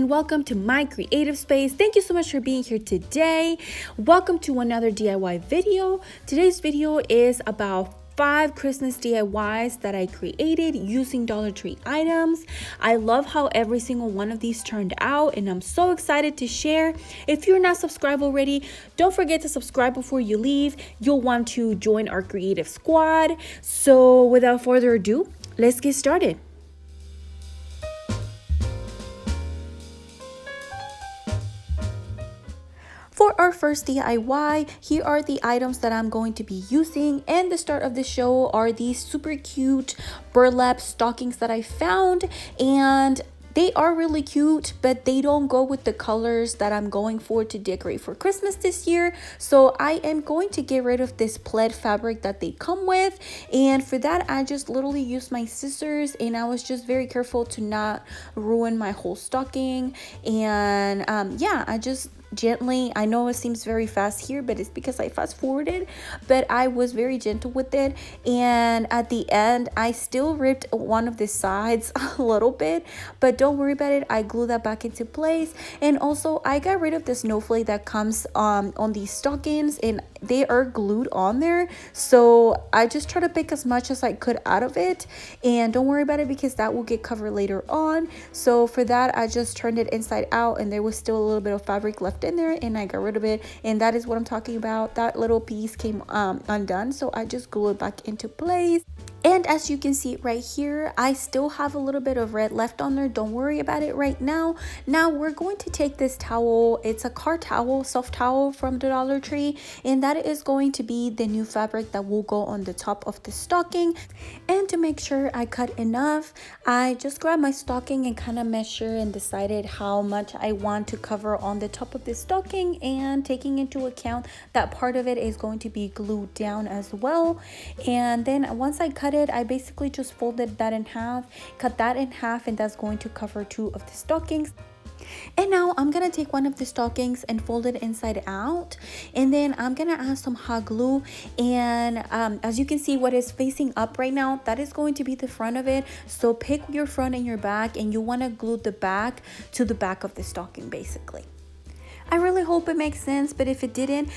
and welcome to my creative space. Thank you so much for being here today. Welcome to another DIY video. Today's video is about 5 Christmas DIYs that I created using Dollar Tree items. I love how every single one of these turned out, and I'm so excited to share. If you're not subscribed already, don't forget to subscribe before you leave. You'll want to join our creative squad. So without further ado, let's get started. For our first DIY, here are the items that I'm going to be using, and the start of the show are these super cute burlap stockings that I found, and they are really cute, but they don't go with the colors that I'm going for to decorate for Christmas this year. So I am going to get rid of this plaid fabric that they come with, and for that I just literally used my scissors, and I was just very careful to not ruin my whole stocking. And yeah, I just gently, I know it seems very fast here, but it's because I fast forwarded, but I was very gentle with it. And at the end I still ripped one of the sides a little bit, but don't worry about it, I glued that back into place. And also I got rid of the snowflake that comes on these stockings, and they are glued on there, so I just try to pick as much as I could out of it. And don't worry about it because that will get covered later on. So for that I just turned it inside out, and there was still a little bit of fabric left in there, and I got rid of it. And that is what I'm talking about. That little piece came undone, so I just glue it back into place. And as you can see right here, I still have a little bit of red left on there. Don't worry about it right now. Now we're going to take this towel. It's a car towel, soft towel from the Dollar Tree, and that is going to be the new fabric that will go on the top of the stocking. And to make sure I cut enough, I just grabbed my stocking and kind of measured and decided how much I want to cover on the top of the stocking, and taking into account that part of it is going to be glued down as well. And then once I cut it, I basically just folded that in half, cut that in half, and that's going to cover 2 of the stockings. And now I'm gonna take one of the stockings and fold it inside out, and then I'm gonna add some hot glue. And as you can see, what is facing up right now, that is going to be the front of it. So pick your front and your back, and you want to glue the back to the back of the stocking basically. I really hope it makes sense, but if it didn't,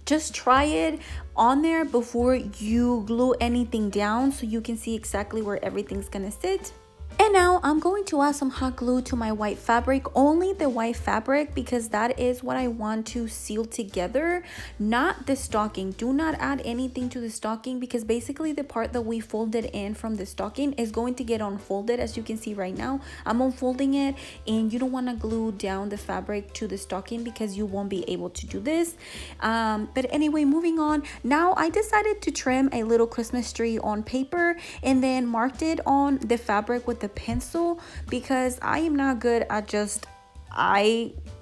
just try it on there before you glue anything down so you can see exactly where everything's gonna sit. And now I'm going to add some hot glue to my white fabric, only the white fabric, because that is what I want to seal together, not the stocking. Do not add anything to the stocking, because basically the part that we folded in from the stocking is going to get unfolded. As you can see right now, I'm unfolding it, and you don't want to glue down the fabric to the stocking because you won't be able to do this. But anyway, moving on. Now I decided to trim a little Christmas tree on paper, and then marked it on the fabric with the pencil, because I am not good at just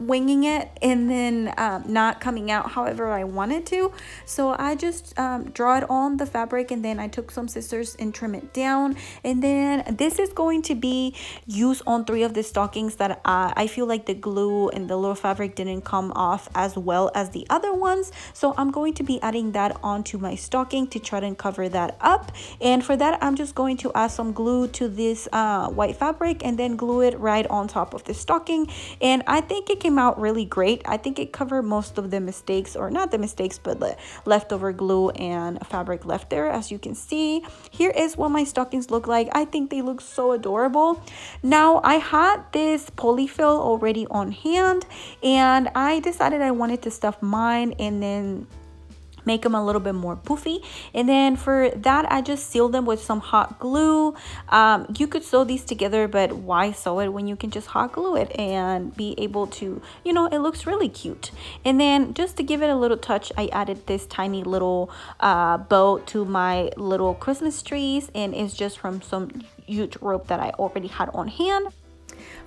winging it and then not coming out however I wanted to. So I just draw it on the fabric, and then I took some scissors and trim it down. And then this is going to be used on 3 of the stockings that I feel like the glue and the little fabric didn't come off as well as the other ones. So I'm going to be adding that onto my stocking to try to cover that up. And for that, I'm just going to add some glue to this white fabric, and then glue it right on top of the stocking. And I think it came out really great. I think it covered most of the mistakes, or not the mistakes, but the leftover glue and fabric left there. As you can see, here is what my stockings look like. I think they look so adorable. Now I had this polyfill already on hand, and I decided I wanted to stuff mine and then make them a little bit more poofy. And then for that, I just sealed them with some hot glue. You could sew these together, but why sew it when you can just hot glue it and be able to, you know, it looks really cute. And then just to give it a little touch, I added this tiny little bow to my little Christmas trees, and it's just from some huge rope that I already had on hand.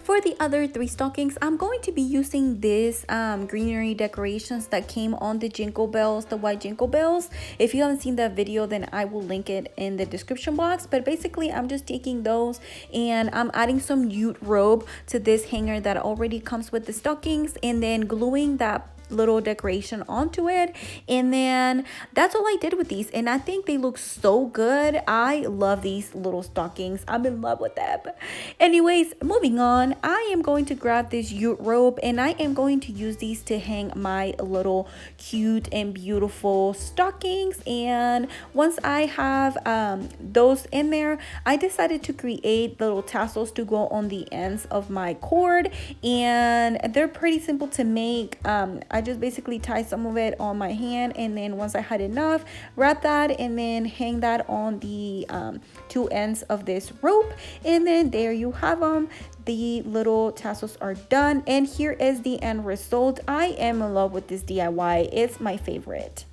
For the other 3 stockings, I'm going to be using this greenery decorations that came on the jingle bells, the white jingle bells. If you haven't seen that video, then I will link it in the description box. But basically, I'm just taking those, and I'm adding some jute rope to this hanger that already comes with the stockings, and then gluing that little decoration onto it. And then that's all I did with these, and I think they look so good. I love these little stockings. I'm in love with them. Anyways, moving on, I am going to grab this jute rope, and I am going to use these to hang my little cute and beautiful stockings. And once I have those in there, I decided to create little tassels to go on the ends of my cord, and they're pretty simple to make. I just basically tie some of it on my hand, and then once I had enough, wrap that and then hang that on the two ends of this rope, and then there you have them. The little tassels are done, and here is the end result. I am in love with this DIY. It's my favorite.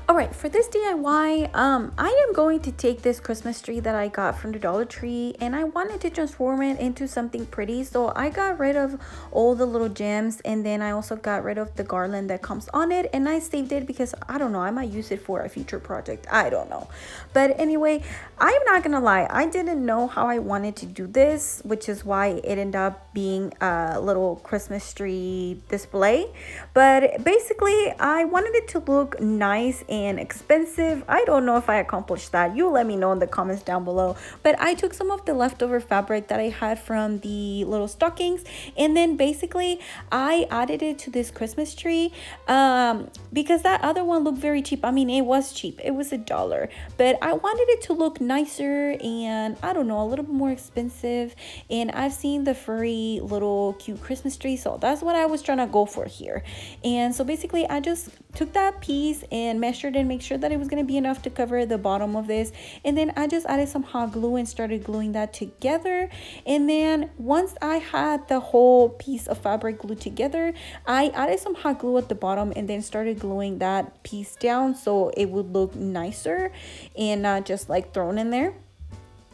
Alright, for this DIY, I am going to take this Christmas tree that I got from the Dollar Tree, and I wanted to transform it into something pretty. So I got rid of all the little gems, and then I also got rid of the garland that comes on it, and I saved it because I don't know, I might use it for a future project. I don't know. But anyway, I'm not gonna lie, I didn't know how I wanted to do this, which is why it ended up being a little Christmas tree display. But basically, I wanted it to look nice and expensive. I don't know if I accomplished that. You let me know in the comments down below. But I took some of the leftover fabric that I had from the little stockings, and then basically I added it to this Christmas tree because that other one looked very cheap. I mean, it was cheap. It was $1, but I wanted it to look nicer and I don't know, a little bit more expensive. And I've seen the furry little cute Christmas tree, so that's what I was trying to go for here. And so basically I just took that piece and measured and make sure that it was going to be enough to cover the bottom of this, and then I just added some hot glue and started gluing that together. And then once I had the whole piece of fabric glued together, I added some hot glue at the bottom and then started gluing that piece down so it would look nicer and not just like thrown in there.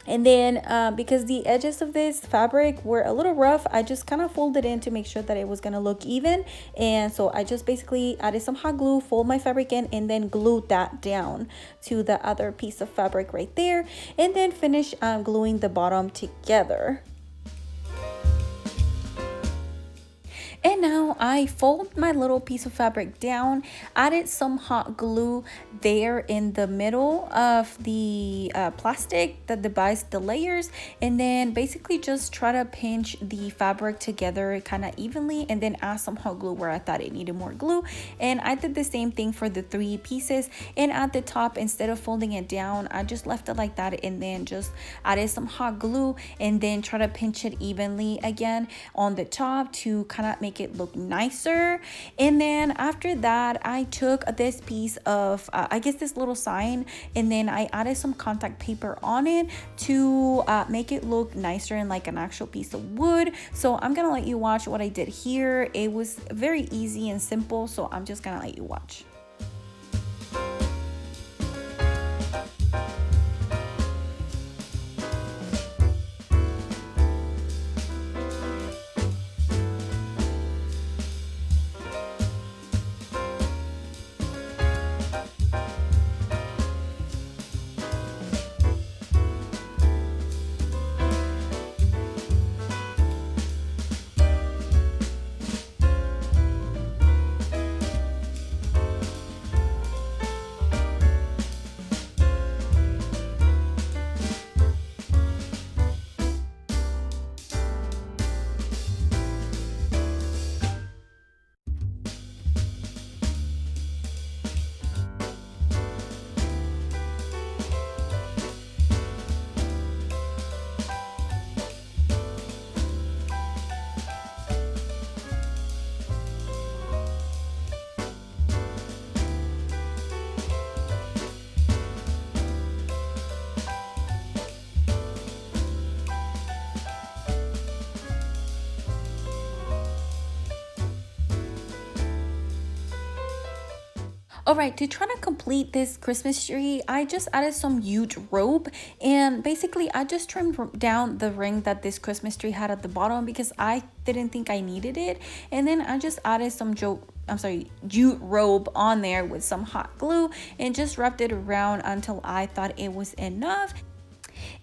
And then because the edges of this fabric were a little rough, I just kind of folded in to make sure that it was going to look even. And so I just basically added some hot glue, fold my fabric in, and then glued that down to the other piece of fabric right there, and then finish gluing the bottom together. And now I fold my little piece of fabric down, added some hot glue there in the middle of the plastic that divides the layers, and then basically just try to pinch the fabric together kind of evenly, and then add some hot glue where I thought it needed more glue. And I did the same thing for the 3 pieces, and at the top, instead of folding it down, I just left it like that, and then just added some hot glue and then try to pinch it evenly again on the top to kind of make it look nicer. And then after that, I took this piece of I guess this little sign, and then I added some contact paper on it to make it look nicer and like an actual piece of wood. So I'm gonna let you watch what I did here. It was very easy and simple, so I'm just gonna let you watch. Alright, to try to complete this Christmas tree, I just added some jute rope, and basically I just trimmed down the ring that this Christmas tree had at the bottom because I didn't think I needed it. And then I just added some jute rope on there with some hot glue and just wrapped it around until I thought it was enough.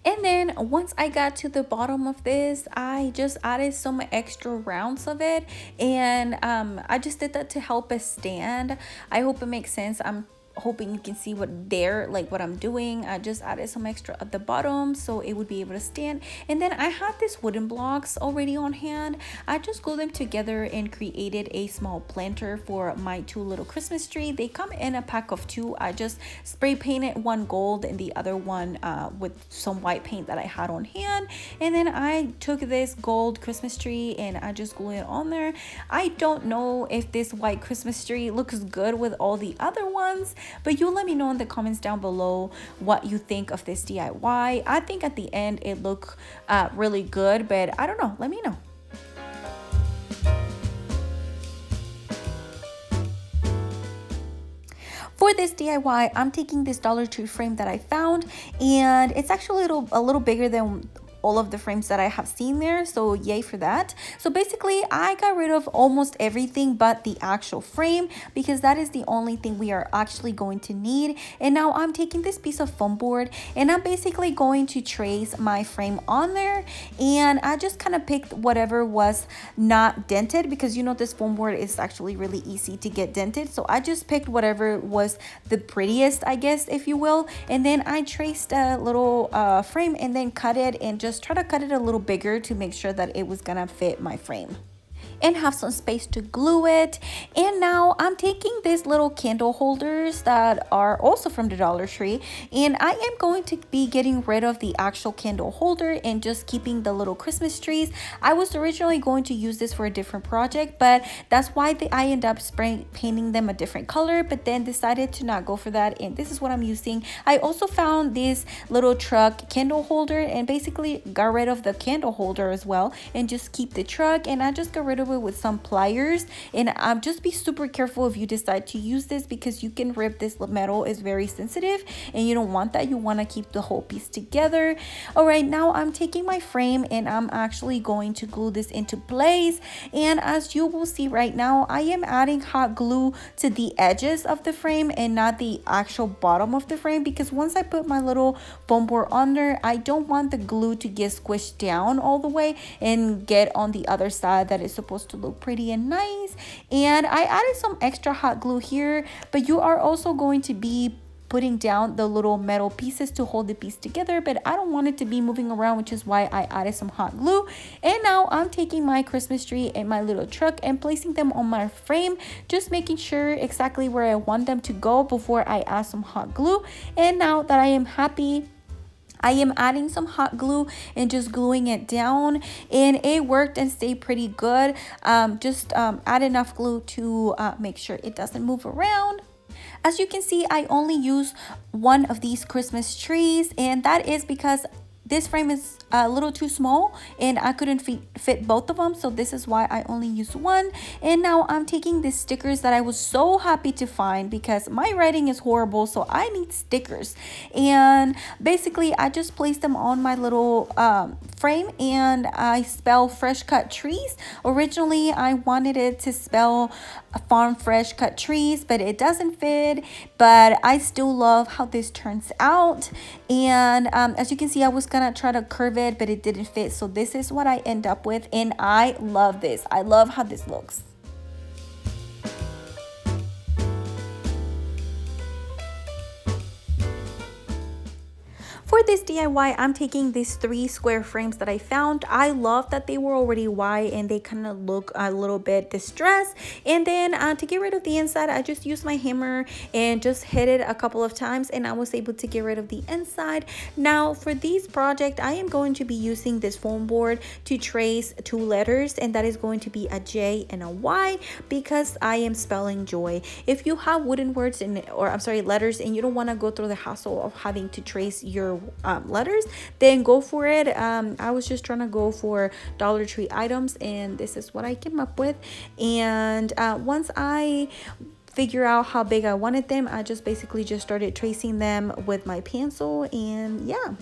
And then once I got to the bottom of this, I just added some extra rounds of it, and I just did that to help it stand. I hope it makes sense. I'm hoping you can see what I'm doing. I just added some extra at the bottom so it would be able to stand. And then I had these wooden blocks already on hand. I just glued them together and created a small planter for my two little Christmas tree. They come in a pack of two. I just spray painted one gold and the other one with some white paint that I had on hand. And then I took this gold Christmas tree and I just glued it on there. I don't know if this white Christmas tree looks good with all the other ones, but you let me know in the comments down below what you think of this DIY. I think at the end it looked really good, but I don't know. Let me know. For this DIY, I'm taking this Dollar Tree frame that I found, and it's actually a little bigger than all of the frames that I have seen there, so yay for that. So basically I got rid of almost everything but the actual frame, because that is the only thing we are actually going to need. And now I'm taking this piece of foam board and I'm basically going to trace my frame on there, and I just kind of picked whatever was not dented, because you know this foam board is actually really easy to get dented. So I just picked whatever was the prettiest, I guess, if you will, and then I traced a little frame and then cut it, and just try to cut it a little bigger to make sure that it was gonna fit my frame and have some space to glue it. And now I'm taking these little candle holders that are also from the Dollar Tree, and I am going to be getting rid of the actual candle holder and just keeping the little Christmas trees. I was originally going to use this for a different project, but that's why I end up spray painting them a different color, but then decided to not go for that, and this is what I'm using. I also found this little truck candle holder and basically got rid of the candle holder as well and just keep the truck, and I just got rid of it with some pliers. And just be super careful if you decide to use this, because you can rip this. Metal is very sensitive and you don't want that. You want to keep the whole piece together. All right, now I'm taking my frame and I'm actually going to glue this into place, and as you will see right now, I am adding hot glue to the edges of the frame and not the actual bottom of the frame, because once I put my little foam board on there, I don't want the glue to get squished down all the way and get on the other side that is supposed to look pretty and nice. And I added some extra hot glue here, but you are also going to be putting down the little metal pieces to hold the piece together, but I don't want it to be moving around, which is why I added some hot glue. And now I'm taking my Christmas tree and my little truck and placing them on my frame, just making sure exactly where I want them to go before I add some hot glue. And now that I am happy, I am adding some hot glue and just gluing it down, and it worked and stayed pretty good. Just add enough glue to make sure it doesn't move around. As you can see, I only use one of these Christmas trees, and that is because this frame is a little too small and I couldn't fit both of them, so this is why I only used one. And now I'm taking these stickers that I was so happy to find, because my writing is horrible, so I need stickers. And basically I just placed them on my little frame, and I spell fresh cut trees. Originally I wanted it to spell farm fresh cut trees, but it doesn't fit, but I still love how this turns out. And as you can see, I was gonna try to curve it, but it didn't fit, so this is what I end up with, and I love this. I love how this looks. For this DIY, I'm taking these 3 square frames that I found. I love that they were already white and they kind of look a little bit distressed. And then to get rid of the inside, I just used my hammer and just hit it a couple of times, and I was able to get rid of the inside. Now for this project, I am going to be using this foam board to trace 2 letters, and that is going to be a J and a Y, because I am spelling joy. If you have wooden words letters, and you don't want to go through the hassle of having to trace your letters, then go for it. I was just trying to go for Dollar Tree items, and this is what I came up with. And once I figure out how big I wanted them, I just basically just started tracing them with my pencil, and yeah.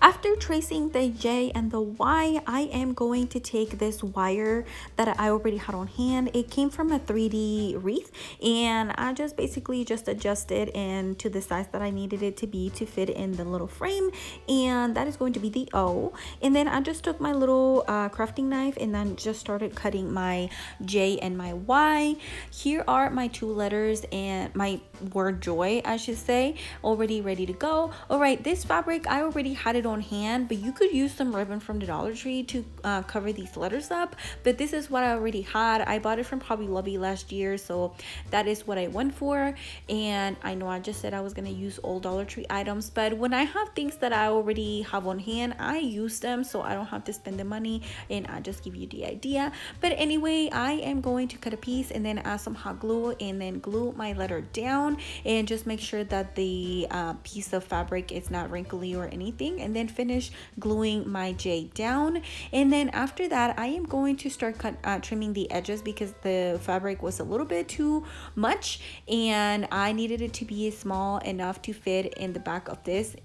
After tracing the J and the Y, I am going to take this wire that I already had on hand. It came from a 3D wreath, and I just basically just adjusted into the size that I needed it to be to fit in the little frame, and that is going to be the O. And then I just took my little crafting knife and then just started cutting my J and my Y. Here are my two letters and my word joy, I should say, already ready to go. All right, this fabric, I already had it on hand, but you could use some ribbon from the Dollar Tree to cover these letters up, but this is what I already had. I bought it from Hobby Lobby last year, so that is what I went for. And I know I just said I was gonna use old Dollar Tree items, but when I have things that I already have on hand, I use them so I don't have to spend the money, and I just give you the idea. But anyway, I am going to cut a piece and then add some hot glue and then glue my letter down, and just make sure that the piece of fabric is not wrinkly or anything, and then finish gluing my J down. And then after that, I am going to start trimming the edges because the fabric was a little bit too much and I needed it to be small enough to fit in the back of this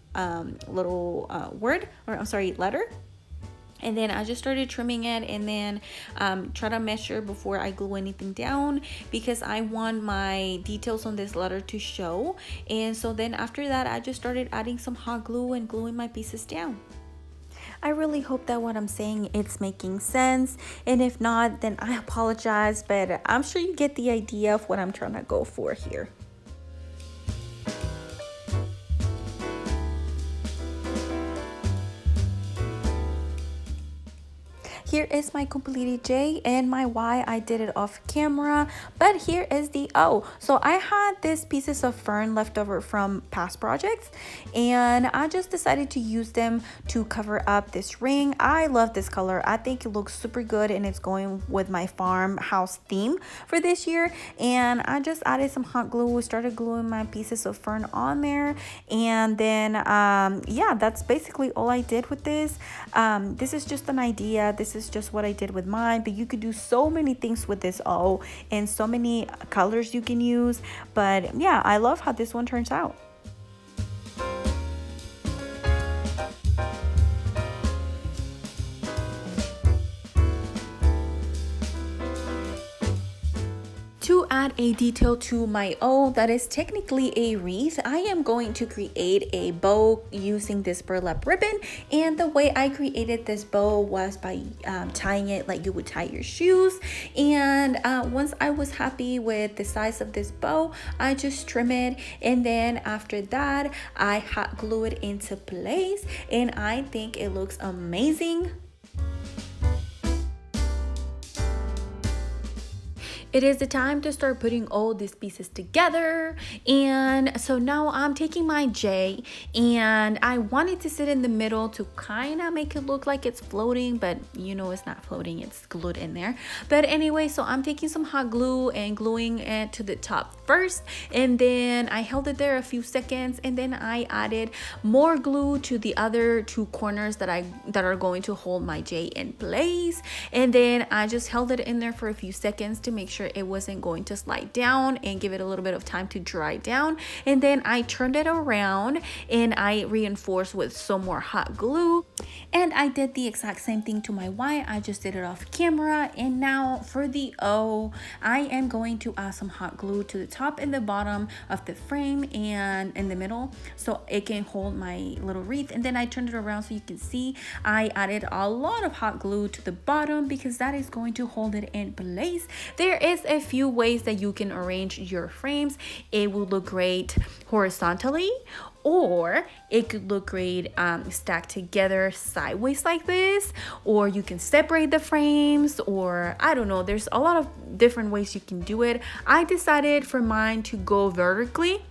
little letter. And then I just started trimming it, and then try to measure before I glue anything down because I want my details on this letter to show. And so then after that, I just started adding some hot glue and gluing my pieces down. I really hope that what I'm saying, it's making sense, and if not, then I apologize, but I'm sure you get the idea of what I'm trying to go for here. Here is my completed J, and my Y, I did it off camera, but here is the O. So I had these pieces of fern left over from past projects, and I just decided to use them to cover up this ring. I love this color. I think it looks super good, and it's going with my farmhouse theme for this year. And I just added some hot glue, started gluing my pieces of fern on there, and then yeah, that's basically all I did with this. This is just an idea. This is just what I did with mine, but you could do so many things with this O, and so many colors you can use. But yeah, I love how this one turns out. To add a detail to my O that is technically a wreath, I am going to create a bow using this burlap ribbon. And the way I created this bow was by tying it like you would tie your shoes. And once I was happy with the size of this bow, I just trim it, and then after that I hot glue it into place, and I think it looks amazing. It is the time to start putting all these pieces together. And so now I'm taking my J, and I want it to sit in the middle to kind of make it look like it's floating, but you know it's not floating, it's glued in there. But anyway, so I'm taking some hot glue and gluing it to the top first, and then I held it there a few seconds, and then I added more glue to the other two corners that are going to hold my J in place. And then I just held it in there for a few seconds to make sure it wasn't going to slide down, and give it a little bit of time to dry down. And then I turned it around and I reinforced with some more hot glue, and I did the exact same thing to my Y. I just did it off camera. And now for the O, I am going to add some hot glue to the top and the bottom of the frame and in the middle so it can hold my little wreath. And then I turned it around so you can see I added a lot of hot glue to the bottom because that is going to hold it in place. There is a few ways that you can arrange your frames. It will look great horizontally, or it could look great stacked together sideways like this, or you can separate the frames, or I don't know, there's a lot of different ways you can do it. I decided for mine to go vertically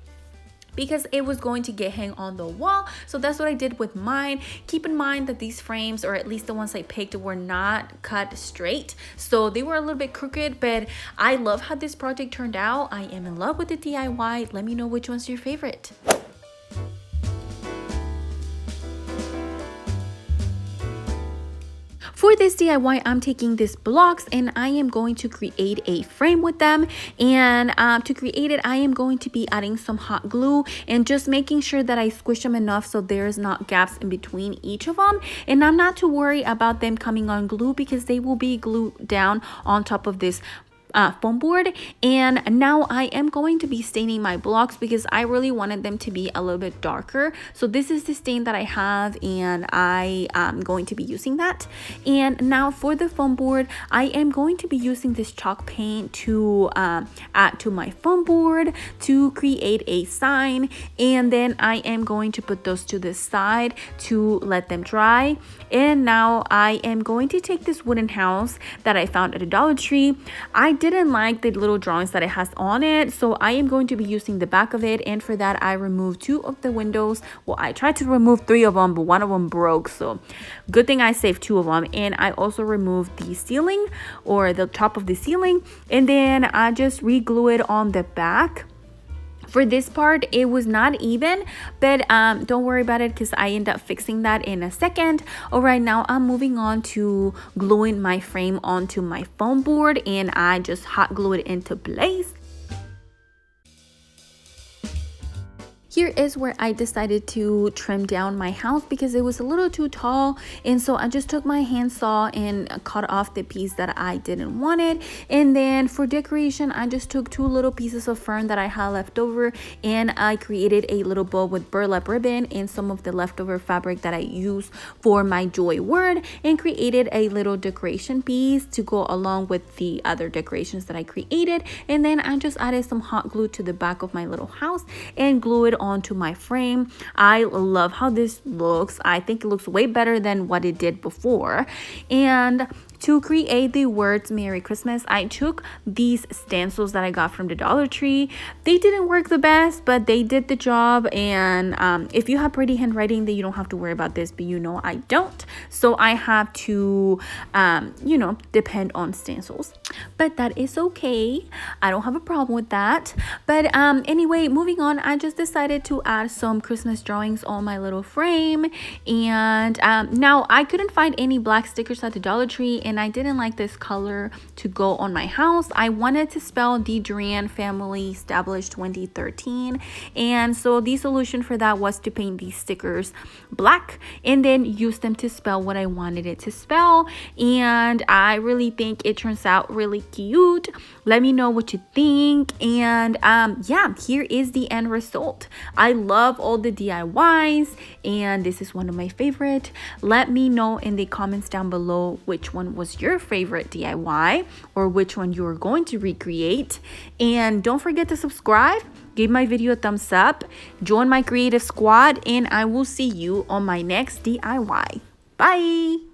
because it was going to get hung on the wall, so that's what I did with mine. Keep in mind that these frames, or at least the ones I picked, were not cut straight, so they were a little bit crooked, but I love how this project turned out. I am in love with the DIY. Let me know which one's your favorite. For For this DIY, I'm taking these blocks and I am going to create a frame with them. And to create it, I am going to be adding some hot glue and just making sure that I squish them enough so there's not gaps in between each of them. And I'm not too worried about them coming on glue because they will be glued down on top of this foam board. And now I am going to be staining my blocks because I really wanted them to be a little bit darker. So this is the stain that I have and I am going to be using that. And now for the foam board, I am going to be using this chalk paint to add to my foam board to create a sign, and then I am going to put those to the side to let them dry. And now I am going to take this wooden house that I found at a Dollar Tree. I didn't like the little drawings that it has on it, so I am going to be using the back of it, and for that I removed 2 of the windows. Well, I tried to remove 3 of them, but 1 of them broke, so good thing I saved 2 of them. And I also removed the ceiling, or the top of the ceiling, and then I just re-glue it on the back. For this part, it was not even, but don't worry about it because I end up fixing that in a second. All right, now I'm moving on to gluing my frame onto my foam board, and I just hot glue it into place. Here is where I decided to trim down my house because it was a little too tall, and so I just took my handsaw and cut off the piece that I didn't want it. And then for decoration, I just took 2 little pieces of fern that I had left over, and I created a little bow with burlap ribbon and some of the leftover fabric that I used for my joy word, and created a little decoration piece to go along with the other decorations that I created. And then I just added some hot glue to the back of my little house and glue it onto my frame. I love how this looks. I think it looks way better than what it did before. And to create the words Merry Christmas, I took these stencils that I got from the Dollar Tree. They didn't work the best, but they did the job. And if you have pretty handwriting, then you don't have to worry about this, but you know I don't. So I have to, depend on stencils. But that is okay. I don't have a problem with that. But anyway, moving on, I just decided to add some Christmas drawings on my little frame. And now I couldn't find any black stickers at the Dollar Tree, and I didn't like this color to go on my house. I wanted to spell the Duran family established 2013, and so the solution for that was to paint these stickers black and then use them to spell what I wanted it to spell. And I really think it turns out really cute. Let me know what you think. And yeah, here is the end result. I love all the DIYs, and this is one of my favorite. Let me know in the comments down below which one was your favorite DIY or which one you are going to recreate. And don't forget to subscribe, give my video a thumbs up, join my creative squad, and I will see you on my next DIY. Bye.